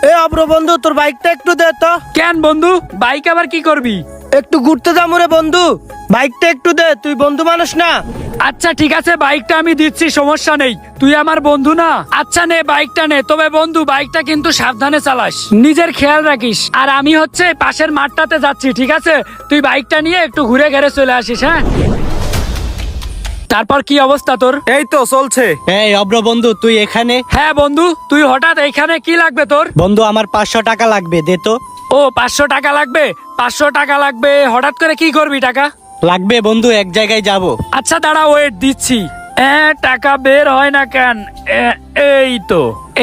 এ অব্র বন্ধু, তোর বাইকটা একটু দে তো। কেন বন্ধু, বাইক আবার কি করবি? একটু ঘুরতে যাবো রে বন্ধু, বাইকটা একটু দে, তুই বন্ধু মানুষ না? আচ্ছা ঠিক আছে, বাইকটা আমি দিচ্ছি, সমস্যা নেই। তুই আমার বন্ধু না? আচ্ছা নে, বাইকটা নে। তবে বন্ধু, বাইকটা কিন্তু সাবধানে চালাস, নিজের খেয়াল রাখিস। আর আমি হচ্ছে পাশের মাঠটাতে যাচ্ছি, ঠিক আছে? তুই বাইকটা নিয়ে একটু ঘুরে ঘেরে চলে আসিস, হ্যাঁ? তারপর কি অবস্থা তোর? এই তো চলছে। এই অব্র বন্ধু, তুই এখানে? হ্যাঁ বন্ধু, তুই হঠাৎ এইখানে, কি লাগবে তোর? বন্ধু, আমার 500 টাকা লাগবে, দে তো। ও 500 টাকা লাগবে? 500 টাকা লাগবে? হঠাৎ করে কি করবি টাকা? লাগবে বন্ধু, এক জায়গায় যাব। আচ্ছা দাঁড়া, ওয়েট দিচ্ছি। টাকা বের হয় না কেন?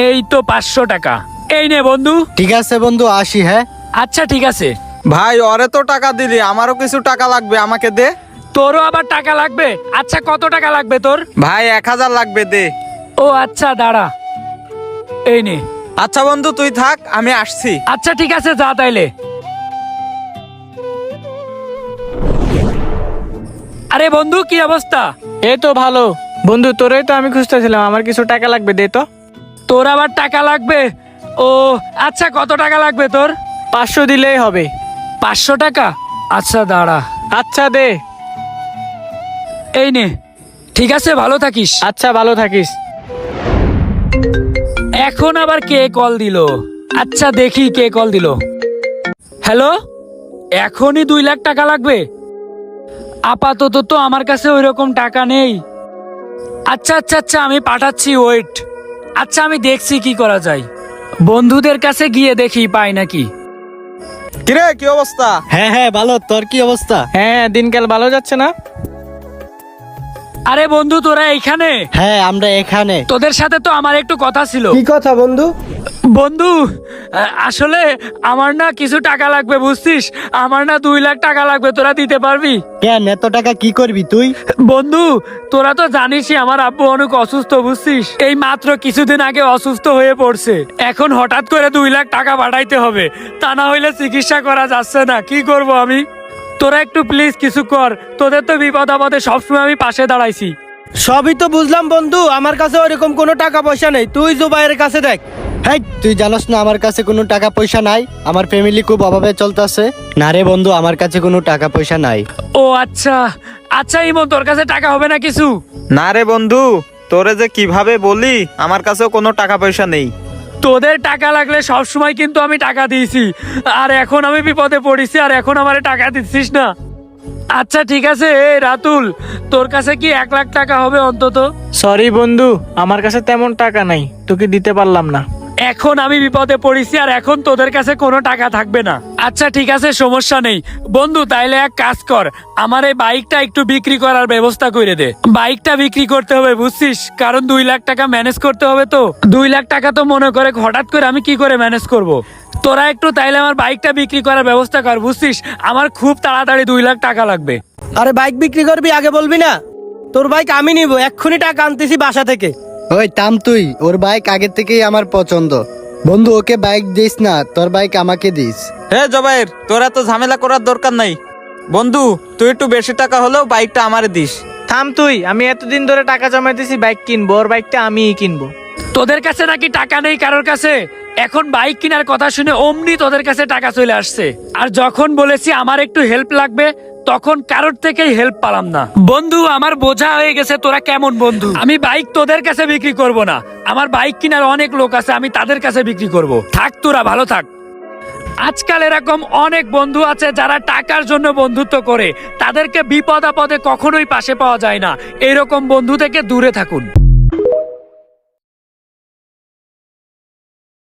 এই তো 500 টাকা, এই নে বন্ধু। ঠিক আছে বন্ধু, আসি। হ্যাঁ আচ্ছা ঠিক আছে। ভাই, ওরে তো টাকা দিলি, আমারও কিছু টাকা লাগবে, আমাকে দে। তোরও আবার টাকা লাগবে? আচ্ছা কত টাকা লাগবে তোর? ভাই 1000 লাগবে, দে। ও আচ্ছা দাঁড়া, এই নে। আচ্ছা বন্ধু, তুই থাক, আমি আসছি। আচ্ছা ঠিক আছে, যা তাইলে। আরে বন্ধু, কি অবস্থা? এই তো ভালো বন্ধু, তোরই তো আমি খুঁজতেছিলাম, আমার কিছু টাকা লাগবে, দে তো। তোর আবার টাকা লাগবে? ও আচ্ছা, কত টাকা লাগবে তোর? 500 দিলেই হবে। 500 টাকা? আচ্ছা দাঁড়া, আচ্ছা দে। এই নে। ঠিক আছে, ভালো থাকিস। আচ্ছা, ভালো থাকিস। এখন আবার কে কল দিল? আচ্ছা দেখি কে কল দিল। হ্যালো, এখনই 2 লাখ টাকা লাগবে? আপাতত তো আমার কাছে ওইরকম টাকা নেই। আচ্ছা আচ্ছা আচ্ছা, আমি পাঠাচ্ছি, ওয়েট। আচ্ছা আমি দেখছি কি করা যায়, বন্ধুদের কাছে গিয়ে দেখি পাই নাকি। কিরে, কি অবস্থা? হ্যাঁ হ্যাঁ, ভালো। তোর কি অবস্থা? হ্যাঁ, দিনকাল ভালো যাচ্ছে না? আরে বন্ধু, তোরা এইখানে? হ্যাঁ, আমরা এখানে। তোদের সাথে তো আমার একটু কথা ছিল। কি কথা বন্ধু? বন্ধু, আসলে আমার না কিছু টাকা লাগবে, বুঝছিস? আমার না 2 লাখ টাকা লাগবে, তোরা দিতে পারবি? কেন, এত টাকা কি করবি তুই? বন্ধু, তোরা তো জানিসই আমার আব্বু অনেক অসুস্থ, বুঝছিস? এই মাত্র কিছুদিন আগে অসুস্থ হয়ে পড়ছে। এখন হঠাৎ করে 2 লাখ টাকা পাঠাইতে হবে, তা না হইলে চিকিৎসা করা যাচ্ছে না। কি করব আমি? তোরা একটু প্লিজ কিছু কর, তোদের তো বিপদ আপদে সবসময় আমি পাশে দাঁড়াইছি। সবই তো বুঝলাম বন্ধু, আমার কাছে ওরকম কোনো টাকা পয়সা নেই, তুই জুবাইয়ের কাছে দেখ। হ্যাঁ, তুই জানোস না আমার কাছে কোনো টাকা পয়সা নাই? আমার ফ্যামিলি খুব অভাবে চলতেছে। না রে বন্ধু, আমার কাছে কোনো টাকা পয়সা নাই। ও আচ্ছা আচ্ছা, ইমন তোর কাছে টাকা হবে না কিছু? না রে বন্ধু, তোরে যে কিভাবে বলি, আমার কাছেও কোনো টাকা পয়সা নেই। তোদের টাকা লাগলে সব সময় কিন্তু আমি টাকা দিয়েছি, আর এখন আমি বিপদে পড়েছি, আর এখন আমারে টাকা দিচ্ছিস না? আচ্ছা ঠিক আছে। এই রাতুল, তোর কাছে কি 1 লাখ টাকা হবে অন্তত? সরি বন্ধু, আমার কাছে তেমন টাকা নাই, তোকে দিতে পারলাম না। এখন আমি বিপদে পড়েছি, আর এখন তোদের কাছে কোনো টাকা থাকবে না। আচ্ছা ঠিক আছে, সমস্যা নেই বন্ধু। তাইলে এক কাজ কর, আমার এই বাইকটা একটু বিক্রি করার ব্যবস্থা করে দে। বাইকটা বিক্রি করতে হবে, বুঝছিস? কারণ 2 লাখ টাকা ম্যানেজ করতে হবে তো। 2 লাখ টাকা তো মনে করে হঠাৎ করে আমি কি করে ম্যানেজ করব। তোরা একটু তাইলে আমার বাইকটা বিক্রি করার ব্যবস্থা কর, বুঝছিস? আমার খুব তাড়াতাড়ি 2 লাখ টাকা লাগবে। আরে বাইক বিক্রি করবি আগে বলবি না? তোর বাইক আমি নিব, এক্ষুনি টাকা আনতেছি বাসা থেকে। ওই থাম তুই, ওর বাইক আগে থেকেই আমার পছন্দ। বন্ধু, ওকে বাইক দিস না, তোর বাইক আমাকে দিস। হে জবাইর, তোরা তো ঝামেলা করার দরকার নাই। বন্ধু, তুই একটু বেশি টাকা হলেও বাইকটা আমারে দিস। থাম তুই, আমি এতদিন ধরে টাকা জমাইতেছি বাইক কিনবো, ওর বাইকটা আমিই কিনবো। তোদের কাছে নাকি টাকা নেই কারোর কাছে? এখন বাইক কেনার কথা শুনে অমনি তোদের কাছে টাকা চলে আসছে। আর যখন বলেছি আমার একটু হেল্প লাগবে, তখন কারোর থেকেই হেল্প পালাম না। বন্ধু, আমার বোঝা হয়ে গেছে তোরা কেমন বন্ধু। আমি বাইক তোদের কাছে বিক্রি করব না, আমার বাইক কেনার অনেক লোক আছে, আমি তাদের কাছে বিক্রি করব। থাক, তোরা ভালো থাক। আজকাল এরকম অনেক বন্ধু আছে যারা টাকার জন্য বন্ধুত্ব করে, তাদেরকে বিপদ আপদে কখনোই পাশে পাওয়া যায় না। এরকম বন্ধু থেকে দূরে থাকুন।